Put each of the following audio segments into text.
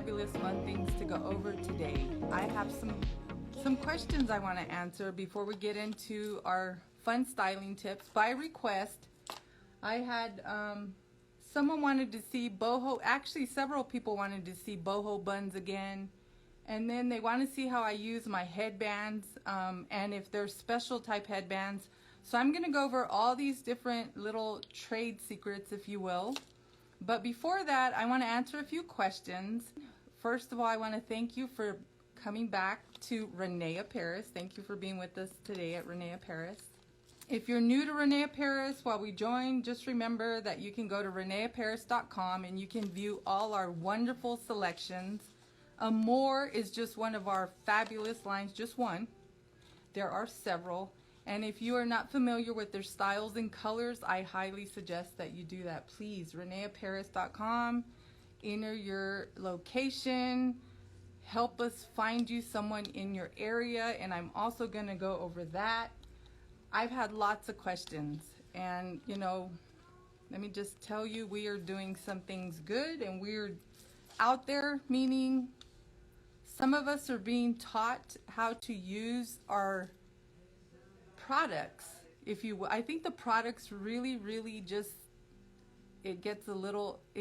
fabulous fun things to go over today. I have some questions I want to answer before we get into our fun styling tips. By request, I had someone wanted to see boho, actually several people wanted to see boho buns again, and then they want to see how I use my headbands and if there's special type headbands. So I'm going to go over all these different little trade secrets, if you will. But before that, I want to answer a few questions. First of all, I want to thank you for coming back to René Paris. Thank you for being with us today at René Paris. If you're new to René Paris while we join, just remember that you can go to reneparis.com and you can view all our wonderful selections. Amore is just one of our fabulous lines, just one. There are several. And if you are not familiar with their styles and colors, I highly suggest that you do that. Please, reneparis.com, enter your location, help us find you someone in your area, and I'm also going to go over that. I've had lots of questions, and you know, let me just tell you, we are doing some things good, and we're out there, meaning some of us are being taught how to use our products, if you will. I think the products really just, it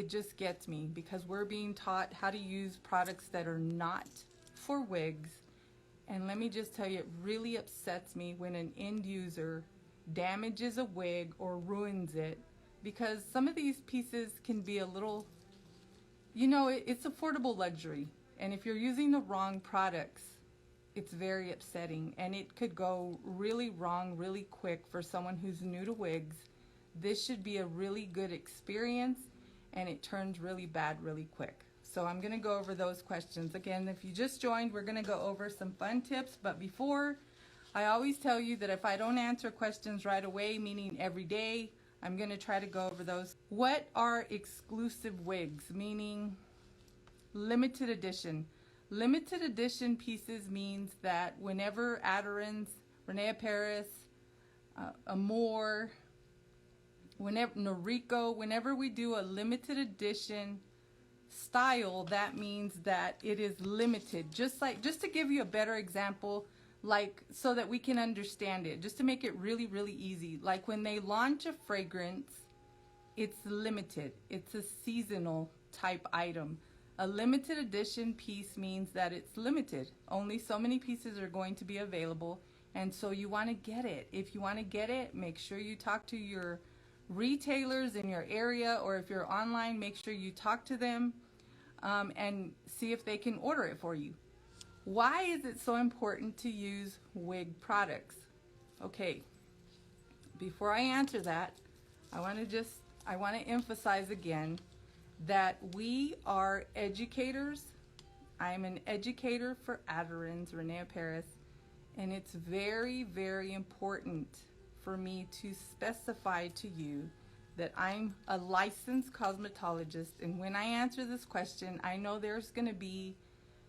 just gets me, because we're being taught how to use products that are not for wigs. And let me just tell you, it really upsets me when an end user damages a wig or ruins it, because some of these pieces can be a little, you know, it's affordable luxury, and if you're using the wrong products, it's very upsetting, and it could go really wrong really quick for someone who's new to wigs. This should be a really good experience, and it turns really bad really quick. So I'm going to go over those questions. Again, if you just joined, we're going to go over some fun tips, but before, I always tell you that if I don't answer questions right away, meaning every day, I'm going to try to go over those. What are exclusive wigs, meaning limited edition? Limited edition pieces means that whenever Aderans, René Paris, Amore, whenever Noriko, whenever we do a limited edition style, that means that it is limited. Just to give you a better example, like so that we can understand it, just to make it really easy. Like when they launch a fragrance, it's limited. It's a seasonal type item. A limited edition piece means that it's limited. Only so many pieces are going to be available, and so you want to get it. If you want to get it, make sure you talk to your retailers in your area, or if you're online, make sure you talk to them and see if they can order it for you. Why is it so important to use wig products? Okay, before I answer that, I want to emphasize again that we are educators. I'm an educator for Aderans, René Paris, and it's very important for me to specify to you that I'm a licensed cosmetologist, and when I answer this question, I know there's going to be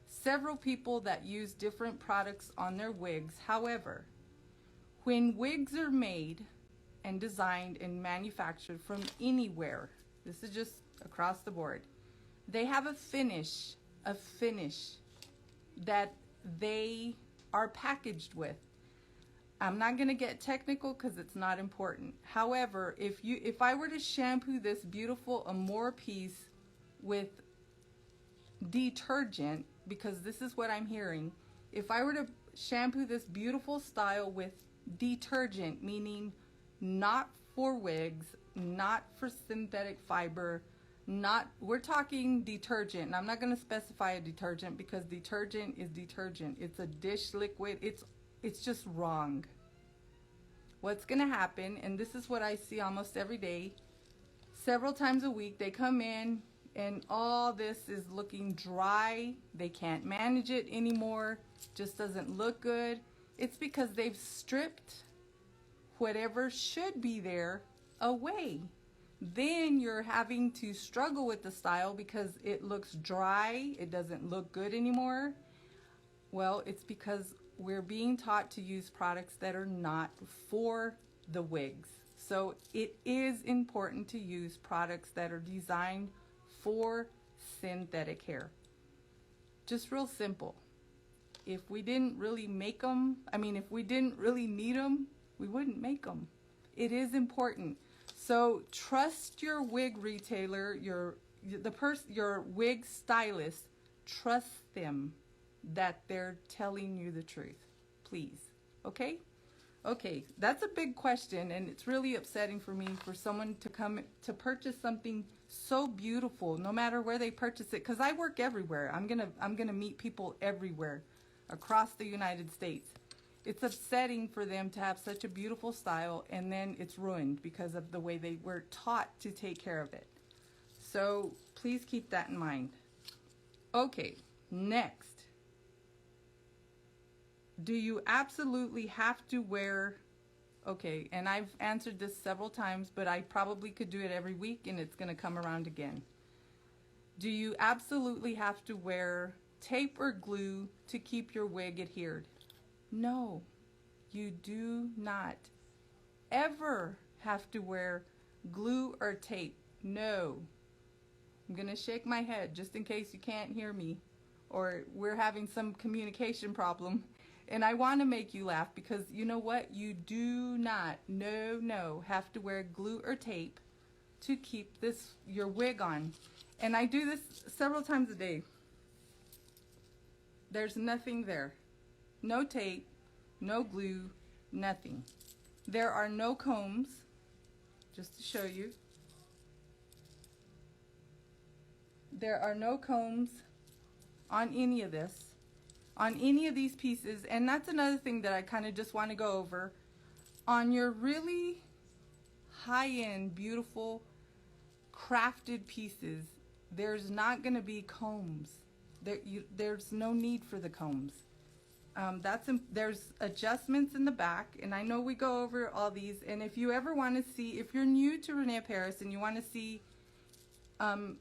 several people that use different products on their wigs. However, when wigs are made and designed and manufactured from anywhere, this is just across the board, they have a finish that they are packaged with. I'm not going to get technical because it's not important. However, if I were to shampoo this beautiful Amore piece with detergent, because this is what I'm hearing, if I were to shampoo this beautiful style with detergent, meaning not for wigs, not for synthetic fiber, we're talking detergent, and I'm not going to specify a detergent because detergent is detergent. It's a dish liquid. It's just wrong. What's going to happen, and this is what I see almost every day, several times a week, they come in and all this is looking dry. They can't manage it anymore. Just doesn't look good. It's because they've stripped whatever should be there away. Then you're having to struggle with the style because it looks dry, it doesn't look good anymore. Well, it's because we're being taught to use products that are not for the wigs. So it is important to use products that are designed for synthetic hair. just real simple. If we didn't really make them, if we didn't really need them, we wouldn't make them. It is important. So trust your wig retailer, your wig stylist. Trust them that they're telling you the truth, please. Okay? Okay, that's a big question, and it's really upsetting for me for someone to come to purchase something so beautiful, no matter where they purchase it, because I work everywhere. I'm gonna meet people everywhere across the United States. It's upsetting for them to have such a beautiful style and then it's ruined because of the way they were taught to take care of it. So please keep that in mind. Okay, next. Do you absolutely have to wear, okay, and I've answered this several times, but I probably could do it every week and it's going to come around again. Do you absolutely have to wear tape or glue to keep your wig adhered? No, you do not ever have to wear glue or tape. No. I'm going to shake my head just in case you can't hear me or we're having some communication problem. And I want to make you laugh because you know what? You do not, no, have to wear glue or tape to keep your wig on. And I do this several times a day. There's nothing there. No tape, no glue, nothing. There are no combs, just to show you. There are no combs on any of this, on any of these pieces. And that's another thing that I kind of just want to go over. On your really high-end, beautiful, crafted pieces, there's not going to be combs. There's no need for the combs. There's adjustments in the back, and I know we go over all these. And if you ever want to see, if you're new to René Paris and you want to see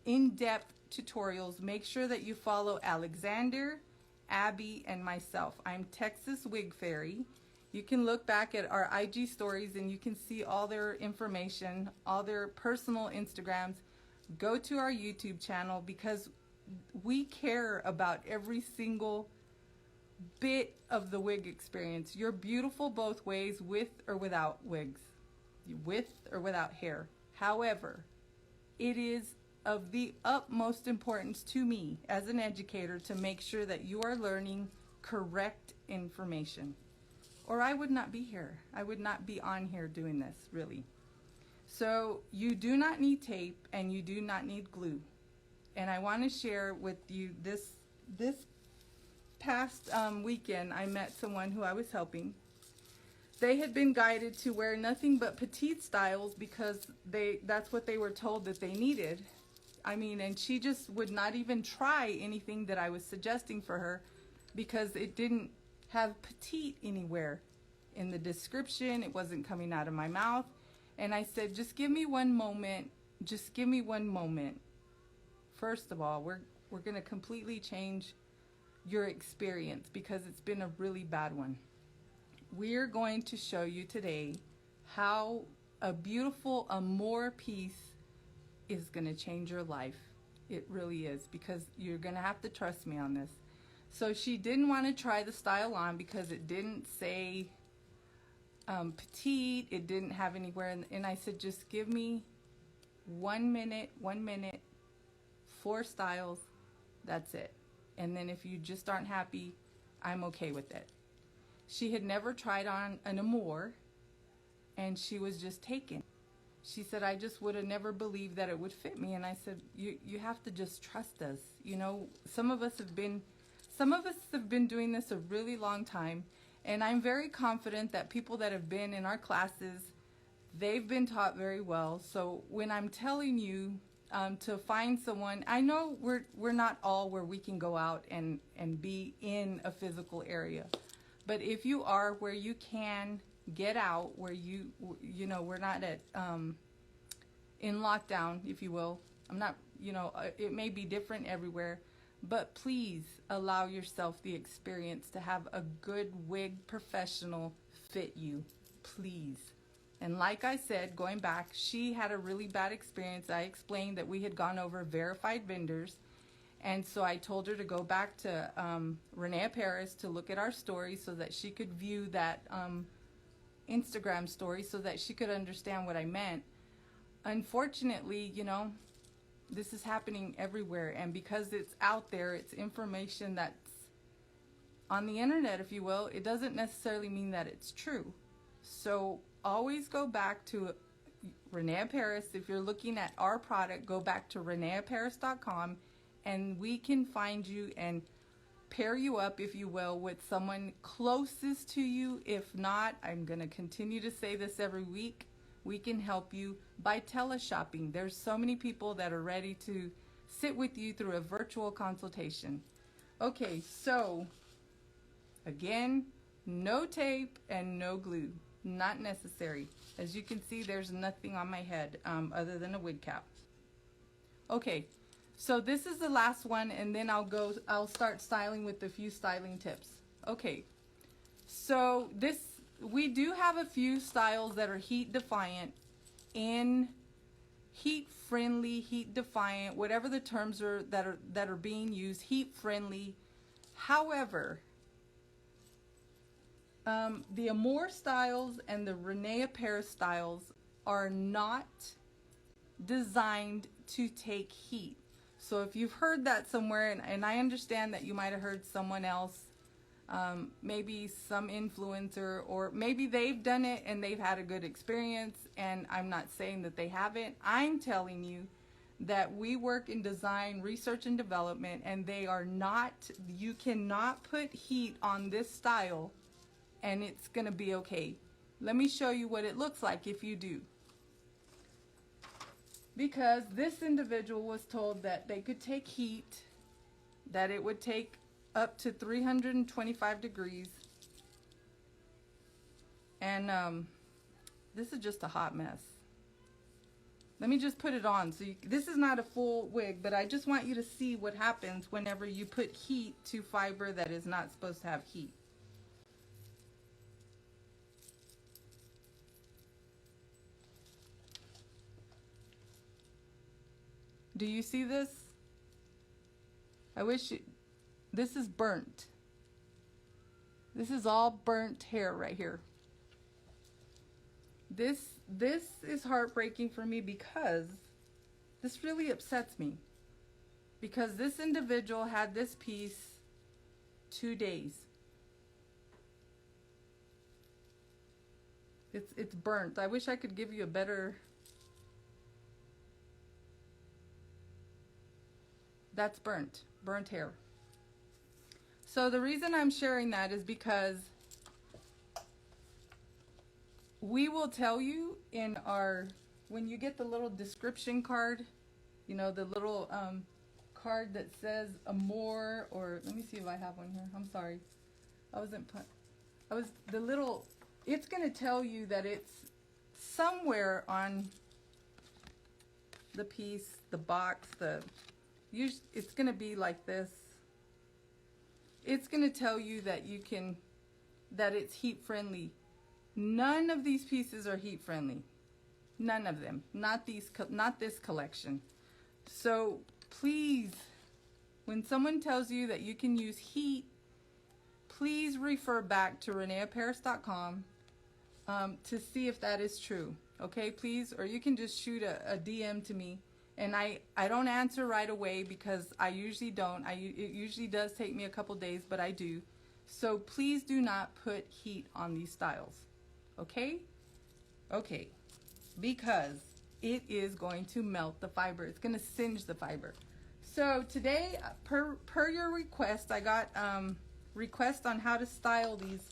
in-depth tutorials, make sure that you follow Alexander, Abby, and myself. I'm Texas Wig Fairy. You can look back at our IG stories and you can see all their information, all their personal Instagrams. Go to our YouTube channel because we care about every single bit of the wig experience. You're beautiful both ways, with or without wigs, with or without hair. However, it is of the utmost importance to me as an educator to make sure that you are learning correct information. Or I would not be here. I would not be on here doing this, really. So you do not need tape and you do not need glue. And I want to share with you this past weekend, I met someone who I was helping. They had been guided to wear nothing but petite styles because that's what they were told that they needed. And she just would not even try anything that I was suggesting for her because it didn't have petite anywhere in the description. It wasn't coming out of my mouth. And I said, just give me one moment. Just give me one moment. First of all, we're going to completely change your experience because it's been a really bad one. We're going to show you today how a beautiful Amore piece is going to change your life. It really is, because you're going to have to trust me on this. So she didn't want to try the style on because it didn't say petite. It didn't have anywhere. And I said, just give me 1 minute, 4 styles. That's it. And then if you just aren't happy, I'm okay with it. She had never tried on an Amore and she was just taken. She said, I just would have never believed that it would fit me. And I said, you have to just trust us. You know, some of us have been doing this a really long time. And I'm very confident that people that have been in our classes, they've been taught very well. So when I'm telling you to find someone, I know we're not all where we can go out and be in a physical area. But if you are where you can get out, where you know, we're not at in lockdown, if you will. I'm not, it may be different everywhere, but please allow yourself the experience to have a good wig professional fit you, please. And like I said, going back, she had a really bad experience. I explained that we had gone over verified vendors And so I told her to go back to René Paris to look at our story so that she could view that Instagram story so that she could understand what I meant. Unfortunately, you know, this is happening everywhere, and because it's out there, it's information that's on the internet, if you will, it doesn't necessarily mean that it's true. So always go back to René Paris. If you're looking at our product, go back to reneparis.com, and we can find you and pair you up, if you will, with someone closest to you. If not, I'm going to continue to say this every week, we can help you by teleshopping. There's so many people that are ready to sit with you through a virtual consultation. Okay, so again, no tape and no glue, not necessary. As you can see, there's nothing on my head other than a wig cap. Okay, so this is the last one, and then I'll start styling with a few styling tips. Okay, so we do have a few styles that are heat defiant, in heat friendly, heat defiant, whatever the terms are that are being used, heat friendly. However, the Amore styles and the René Paris styles are not designed to take heat. So if you've heard that somewhere, and I understand that you might have heard someone else, maybe some influencer, or maybe they've done it and they've had a good experience, and I'm not saying that they haven't. I'm telling you that we work in design, research, and development, and they are not, you cannot put heat on this style and it's gonna be okay. Let me show you what it looks like if you do. Because this individual was told that they could take heat, that it would take up to 325 degrees. And this is just a hot mess. Let me just put it on. So this is not a full wig, but I just want you to see what happens whenever you put heat to fiber that is not supposed to have heat. Do you see this? I wish this is burnt. This is all burnt hair right here. This is heartbreaking for me because this really upsets me. Because this individual had this piece 2 days. It's burnt. I wish I could give you a better. That's burnt hair. So the reason I'm sharing that is because we will tell you in our, when you get the little description card, you know, the little card that says Amore, or let me see if I have one here. I'm sorry. It's going to tell you that it's somewhere on the piece, the box, it's going to be like this. It's going to tell you that that it's heat friendly. None of these pieces are heat friendly. None of them. Not this collection. So please, when someone tells you that you can use heat, please refer back to reneparis.com to see if that is true. Okay, please, or you can just shoot a DM to me. And I don't answer right away because I usually don't. It usually does take me a couple days, but I do. So please do not put heat on these styles. Okay? Okay. Because it is going to melt the fiber. It's going to singe the fiber. So today, per your request, I got request on how to style these.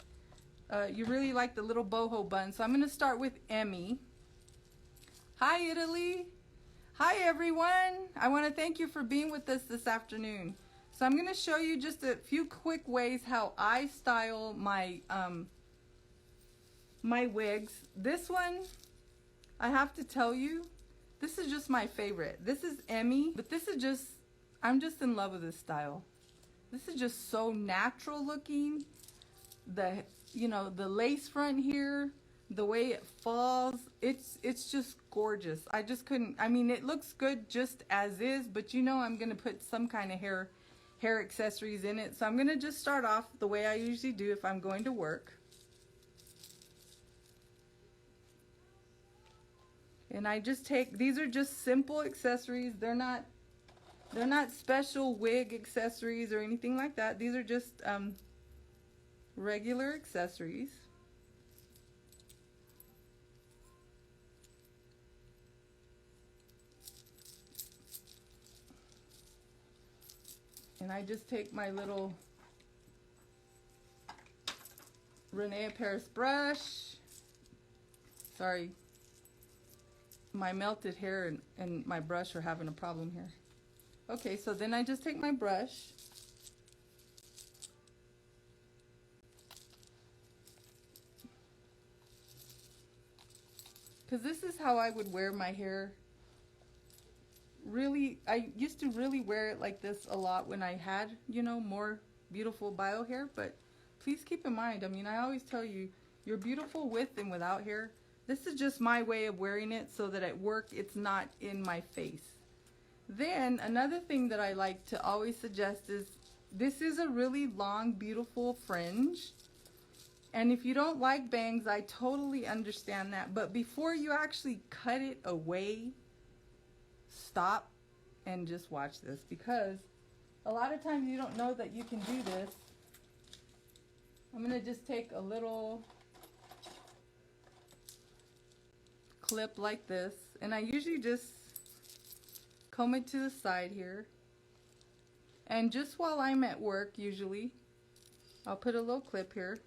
You really like the little boho bun. So I'm going to start with Emmy. Hi, Italy. Hi everyone, I want to thank you for being with us this afternoon. So I'm going to show you just a few quick ways how I style my my wigs. This one, I have to tell you, this is just my favorite. This is Emmy, but this is just, I'm just in love with this style. This is just so natural looking. The, you know, the lace front here, the way it falls, it's just gorgeous. I just couldn't, I mean, it looks good just as is, but you know I'm gonna put some kind of hair accessories in it. So I'm gonna just start off the way I usually do if I'm going to work. And I just take, these are just simple accessories. They're not special wig accessories or anything like that. These are just regular accessories. And I just take my little René Paris brush. Sorry, my melted hair and my brush are having a problem here. Okay, so then I just take my brush. Because this is how I would wear my hair. Really, I used to really wear it like this a lot when I had, you know, more beautiful bio hair. But please keep in mind, I mean, I always tell you, you're beautiful with and without hair. This is just my way of wearing it so that at work it's not in my face. Then another thing that I like to always suggest is, this is a really long, beautiful fringe. And if you don't like bangs, I totally understand that. But before you actually cut it away, stop and just watch this, because a lot of times you don't know that you can do this. I'm going to just take a little clip like this, and I usually just comb it to the side here. And just while I'm at work, usually I'll put a little clip here.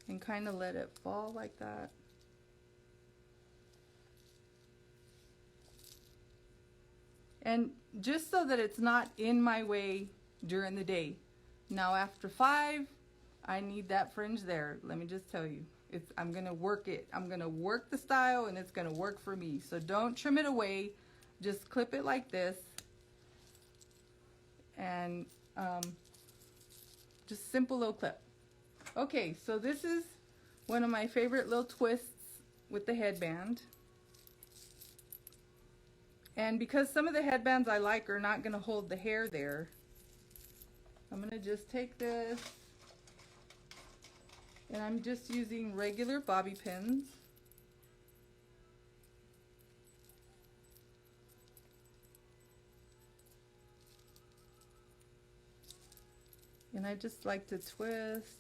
And kind of let it fall like that. And just so that it's not in my way during the day. Now after 5, I need that fringe there. Let me just tell you, I'm gonna work it. I'm gonna work the style, and it's gonna work for me. So don't trim it away. Just clip it like this, and just simple little clip. Okay, so this is one of my favorite little twists with the headband. And because some of the headbands I like are not going to hold the hair there, I'm going to just take this, and I'm just using regular bobby pins. And I just like to twist.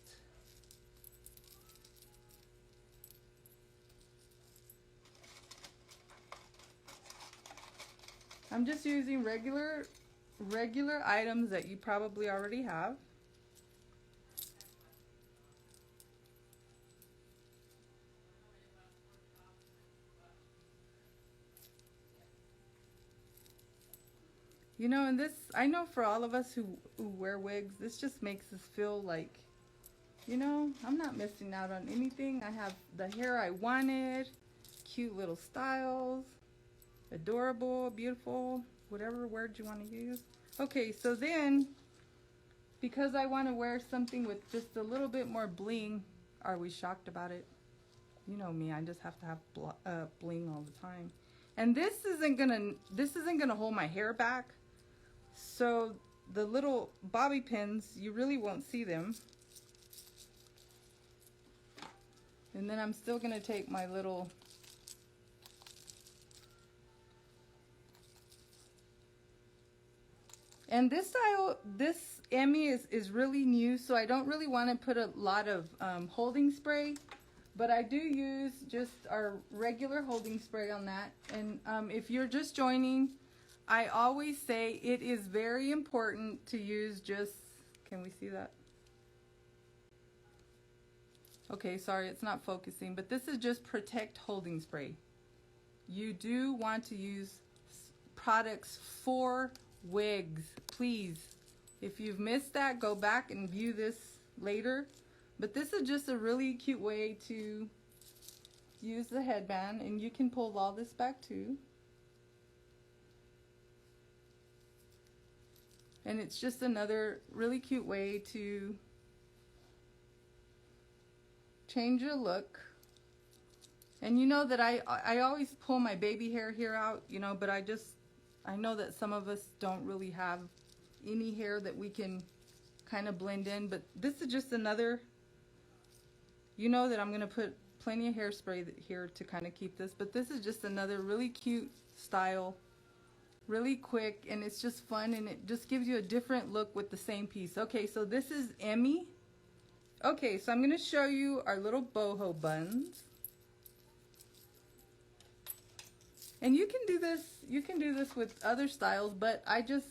I'm just using regular items that you probably already have. You know, and this, I know for all of us who wear wigs, this just makes us feel like, you know, I'm not missing out on anything. I have the hair I wanted, cute little styles. Adorable, beautiful, whatever word you want to use. Okay, so then, because I want to wear something with just a little bit more bling, are we shocked about it? You know me, I just have to have bling all the time. And this isn't gonna hold my hair back. So the little bobby pins, you really won't see them. And then I'm still gonna take my little And this style, this Emmy is really new, so I don't really want to put a lot of holding spray, but I do use just our regular holding spray on that. And if you're just joining, I always say it is very important to use just, can we see that? Okay, sorry, it's not focusing, but this is just Protect holding spray. You do want to use products for wigs, please. If you've missed that, go back and view this later. But this is just a really cute way to use the headband, and you can pull all this back too. And it's just another really cute way to change your look. And you know that I always pull my baby hair here out, you know, but I know that some of us don't really have any hair that we can kind of blend in, but this is just another, you know that I'm going to put plenty of hairspray here to kind of keep this, but this is just another really cute style, really quick, and it's just fun, and it just gives you a different look with the same piece. Okay, so this is Emmy. Okay, so I'm going to show you our little boho buns. And you can do this with other styles, but I just,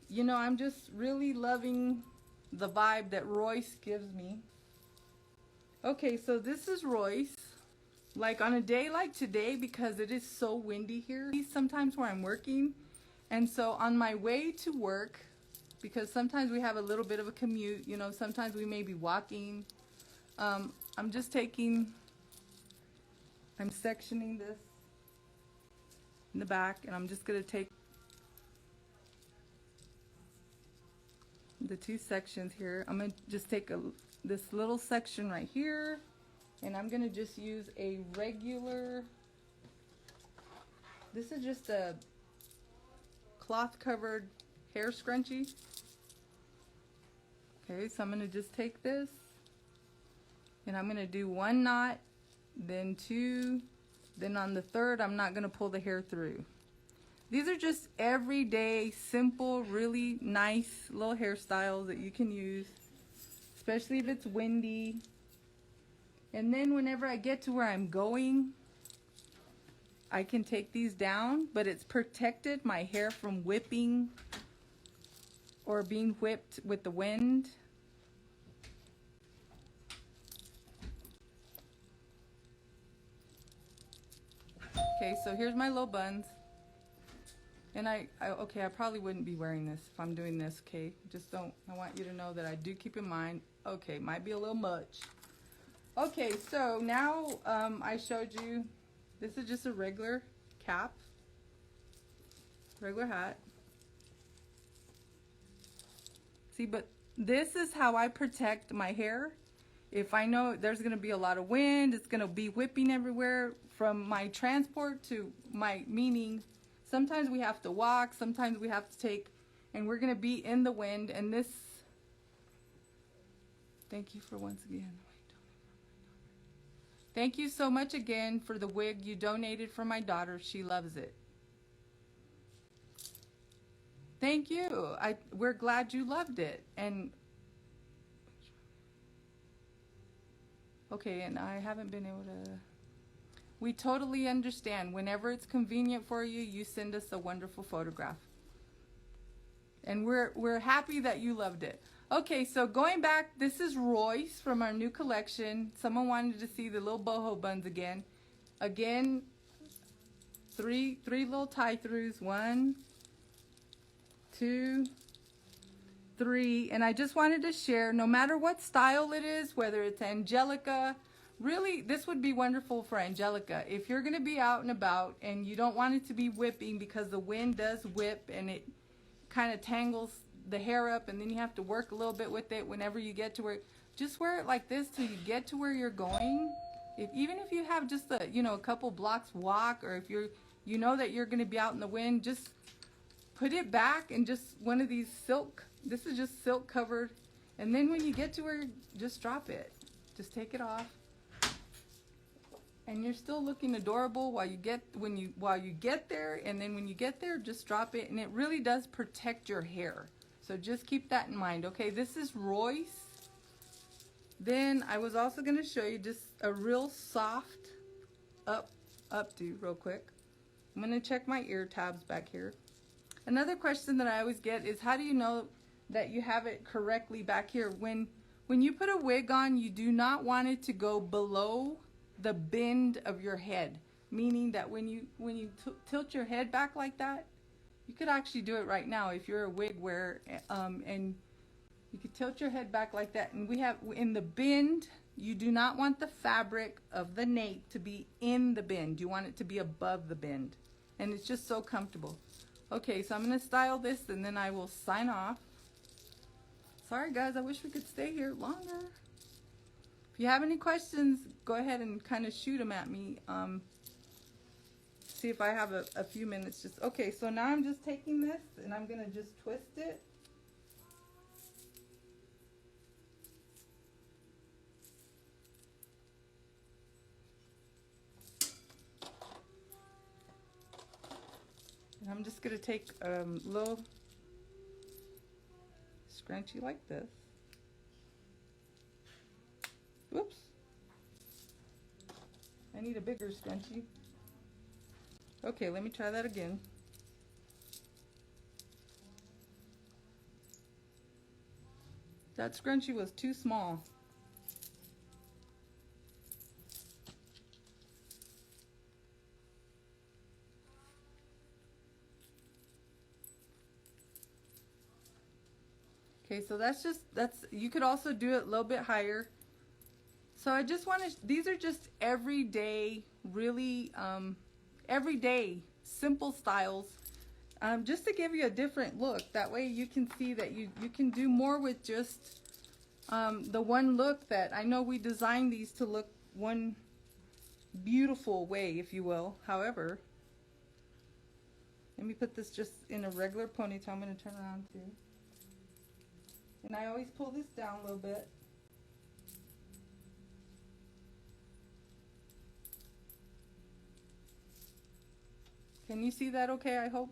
you know, I'm just really loving the vibe that Royce gives me. Okay, so this is Royce. Like on a day like today, because it is so windy here, sometimes where I'm working, and so on my way to work, because sometimes we have a little bit of a commute, you know, sometimes we may be walking, I'm sectioning this in the back, and I'm just going to take the two sections here. I'm going to just take this little section right here, and I'm going to just use a regular, this is just a cloth covered hair scrunchie. Okay, so I'm going to just take this, and I'm going to do one knot, then two, then on the third I'm not going to pull the hair through. These are just everyday, simple, really nice little hairstyles that you can use, especially if it's windy. And then whenever I get to where I'm going, I can take these down, but it's protected my hair from whipping or being whipped with the wind. Okay, so here's my little buns. And okay, I probably wouldn't be wearing this if I'm doing this, okay? I want you to know that I do keep in mind, okay, might be a little much. Okay, so now I showed you, this is just a regular cap, regular hat. See, but this is how I protect my hair. If I know there's going to be a lot of wind, it's going to be whipping everywhere from my transport to my, meaning sometimes we have to walk, sometimes we have to take, and we're going to be in the wind, and this, thank you for once again. Thank you so much again for the wig you donated for my daughter. She loves it. Thank you. We're glad you loved it. And okay, and I haven't been able to. We totally understand. Whenever it's convenient for you, you send us a wonderful photograph. And we're happy that you loved it. Okay, so going back, this is Royce from our new collection. Someone wanted to see the little boho buns again. Again, three little tie-throughs. 1, 2, 3. And I just wanted to share, no matter what style it is, whether it's Angelica, really, this would be wonderful for Angelica. If you're going to be out and about and you don't want it to be whipping, because the wind does whip and it kind of tangles the hair up, and then you have to work a little bit with it whenever you get to where, just wear it like this till you get to where you're going. Even if you have just a, you know, a couple blocks walk, or if you know that you're going to be out in the wind, just put it back and just one of these silk, this is just silk covered, and then when you get to where, just drop it, just take it off, and you're still looking adorable while you get there, and then when you get there, just drop it, and it really does protect your hair. So just keep that in mind. Okay, this is Royce. Then I was also going to show you just a real soft updo real quick. I'm going to check my ear tabs back here. Another question that I always get is, how do you know that you have it correctly back here? When you put a wig on, you do not want it to go below the bend of your head, meaning that when you tilt your head back like that, you could actually do it right now if you're a wig wearer, and you could tilt your head back like that, and we have in the bend, you do not want the fabric of the nape to be in the bend. You want it to be above the bend, and it's just so comfortable. Okay, so I'm going to style this, and then I will sign off. Sorry guys, I wish we could stay here longer. If you have any questions, go ahead and kind of shoot them at me. See if I have a few minutes. Just okay, so now I'm just taking this and I'm gonna just twist it. And I'm just gonna take a little scrunchie like this. Whoops. I need a bigger scrunchie. Okay, let me try that again. That scrunchie was too small. Okay, so that's you could also do it a little bit higher. So I just want to, these are just everyday, really everyday, simple styles, just to give you a different look. That way you can see that you can do more with just the one look that I know we designed these to look one beautiful way, if you will. However, let me put this just in a regular ponytail. I'm going to turn around too. And I always pull this down a little bit. Can you see that okay, I hope?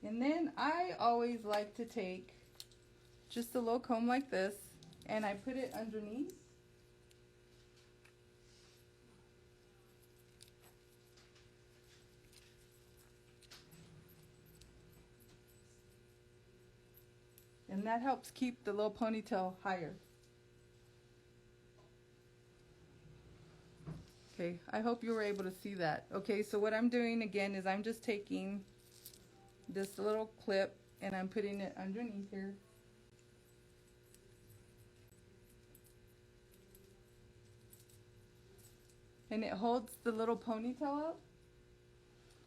And then I always like to take just a little comb like this and I put it underneath. And that helps keep the little ponytail higher. Okay, I hope you were able to see that. Okay, so what I'm doing again is I'm just taking this little clip and I'm putting it underneath here. And it holds the little ponytail up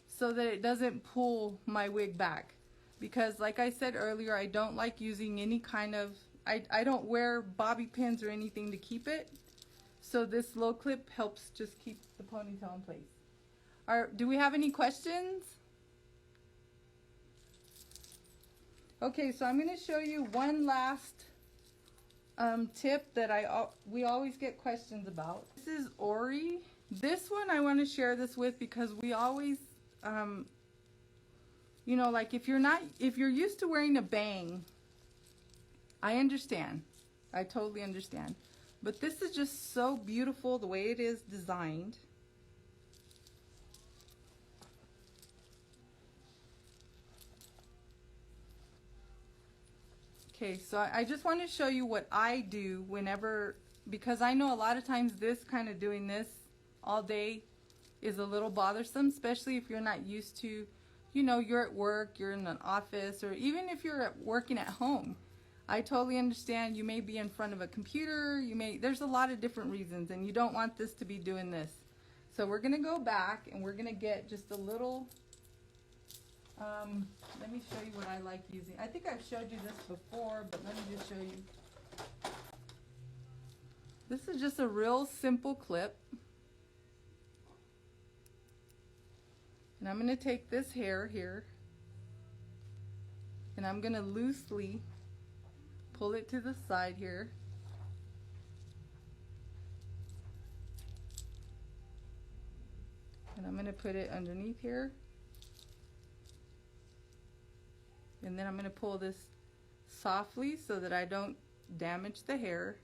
so that it doesn't pull my wig back. Because like I said earlier, I don't like using any kind of, I don't wear bobby pins or anything to keep it. So this little clip helps just keep the ponytail in place. Do we have any questions? Okay, so I'm going to show you one last tip that we always get questions about. This is Ori. This one I want to share this with because we always, you know, like if you're used to wearing a bang, I understand. I totally understand. But this is just so beautiful the way it is designed. Okay, so I just want to show you what I do whenever, because I know a lot of times this kind of doing this all day is a little bothersome, especially if you're not used to, you know, you're at work, you're in an office, or even if you're working at home. I totally understand. You may be in front of a computer, there's a lot of different reasons, and you don't want this to be doing this. So we're going to go back and we're going to get just a little, let me show you what I like using. I think I've showed you this before, but let me just show you. This is just a real simple clip. And I'm going to take this hair here and I'm going to loosely pull it to the side here. And I'm going to put it underneath here. And then I'm going to pull this softly so that I don't damage the hair.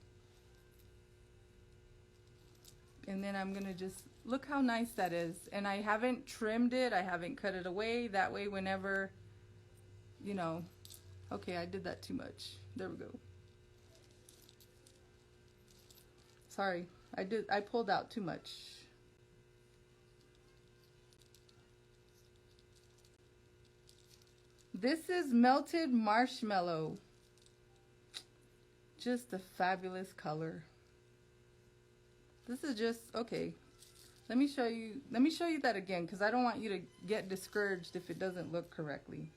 And then I'm going to just, look how nice that is. And I haven't trimmed it, I haven't cut it away. That way whenever, you know, okay, I did that too much. There we go. Sorry, I pulled out too much. This is Melted Marshmallow. Just a fabulous color. This is just, okay, Let me show you that again, because I don't want you to get discouraged if it doesn't look correctly.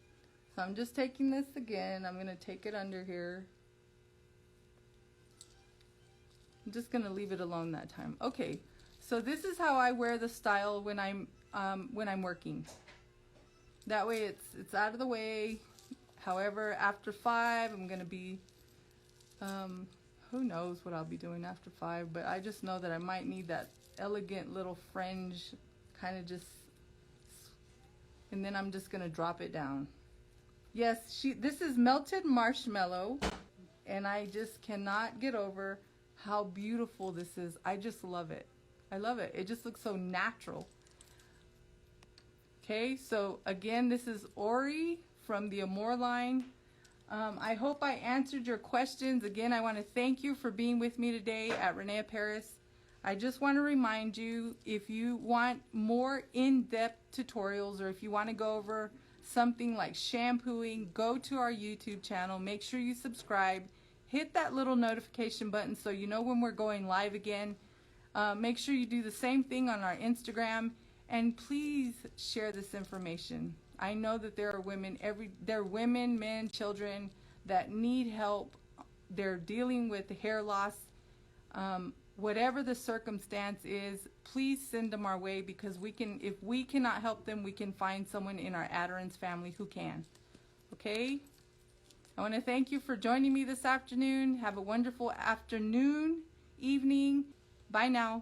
So I'm just taking this again. I'm going to take it under here. I'm just going to leave it alone that time. Okay, so this is how I wear the style when I'm working. That way it's out of the way. However, after 5, I'm going to be, who knows what I'll be doing after 5, but I just know that I might need that elegant little fringe, kind of just, and then I'm just going to drop it down. Yes, this is melted marshmallow, and I just cannot get over how beautiful this is. I just love it. I love it. It just looks so natural. Okay, so again, this is Ori from the Amore line. I hope I answered your questions. Again, I want to thank you for being with me today at René Paris. I just want to remind you, if you want more in-depth tutorials, or if you want to go over something like shampooing, go to our YouTube channel. Make sure you subscribe. Hit that little notification button so you know when we're going live again. Make sure you do the same thing on our Instagram, and please share this information. I know that there are women, men, children that need help. They're dealing with hair loss. Whatever the circumstance is, please send them our way, because if we cannot help them, we can find someone in our Aderans family who can. Okay? I want to thank you for joining me this afternoon. Have a wonderful afternoon, evening. Bye now.